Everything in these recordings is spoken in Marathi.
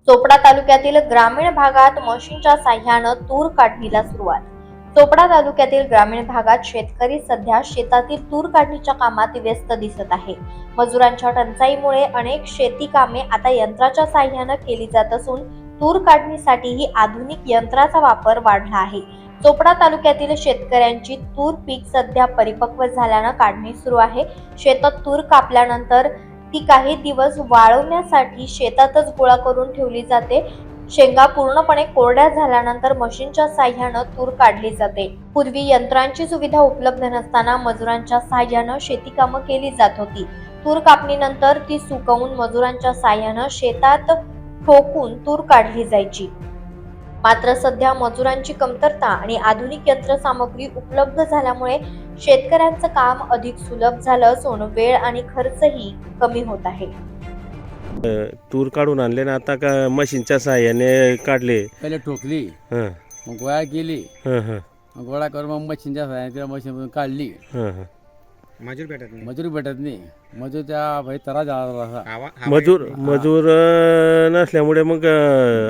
चोपडा तालुक्यातील ग्रामीण भागात मशीनच्या साह्यानं तूर काढणीला सुरुवात. चोपडा तालुक्यातील ग्रामीण भागात शेतकरी सध्या शेतातील तूर काढणीच्या कामात व्यस्त दिसत आहे. मजुरांच्या टंचाईमुळे अनेक शेती कामे आता यंत्राच्या साह्यानं केली जात असून तूर काढणीसाठीही आधुनिक यंत्राचा वापर वाढला आहे. चोपडा तालुक्यातील शेतकऱ्यांची तूर पीक सध्या परिपक्व झाल्यानं काढणी सुरू आहे. शेतात तूर कापल्यानंतर ती काही दिवस वाळवण्यासाठी शेतातच गोळा करून ठेवली जाते. शेंगा पूर्णपणे कोरड्या झाल्यानंतर मशीनच्या साह्यानं तूर काढली जाते. पूर्वी यंत्रांची सुविधा उपलब्ध नसताना मजुरांच्या साह्यानं शेती कामं केली जात होती. तूर कापणीनंतर ती सुकवून मजुरांच्या साह्यानं शेतात ठोकून तूर काढली जायची. मात्र सध्या मजुरांची कमतरता आणि आधुनिक यंत्रसामग्री उपलब्ध झाल्यामुळे शेतकऱ्यांचं काम अधिक सुलभ झालं असून वेळ आणि खर्चही कमी होत आहे. तूर काढून आणले ना आता का मशीनच्या साहाय्याने काढले. पहिले ठोकली, हं, मग गोळा केली, हं, हं, मग गोळा करून मग मशीनच्या साहाय्याने त्या मशीनमधून काढली. हं, हं. मजूर भेटत नाही. मजूर त्या भाई तरा झाला असा. मजूर नसल्यामुळे मग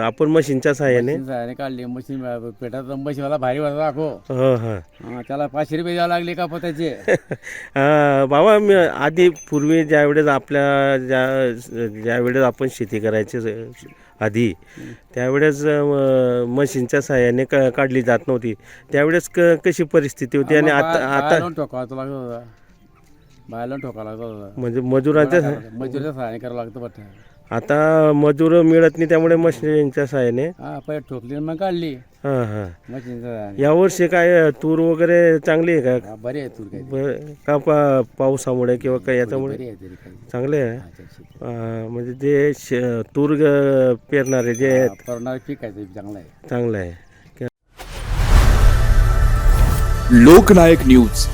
आपण मशीनच्या साहाय्याने मशीन साहाय्याने काढली. मशीन पेटात मशीनवाला भारी वाजता दाखव. हं, हं. त्याला 500 रुपये द्यावं लागले का पताचे. बाबा मी आधी पूर्वी ज्यावेळेस आपल्या ज्यावेळेस आपण शेती करायची आधी त्यावेळेस मशीनच्या साहाय्याने काढली जात नव्हती. त्यावेळेस कशी परिस्थिती होती आणि आता ठोकावं लागत होता. बायला ठोकावं लागत होता. म्हणजे मजुरांच्या मजुरीच्या सहाय्याने करावं लागतं बट. आता मजूर मिळत नाही त्यामुळे मशीनच्या साहाय्याने पहिले ठोकली मग काढली हां हां. मशीनच्या सहाय्याने. यावर्षी काय तूर वगैरे चांगली आहे का? बरी आहे तूर काही. का पावसामुळे किंवा काय याच्यामुळे बरी आहे तरी काही. चांगले आहे. म्हणजे जे तूर पेरणारे जे परणारे पीक आहे ते चांगलं आहे. चांगलं आहे. लोकनायक न्यूज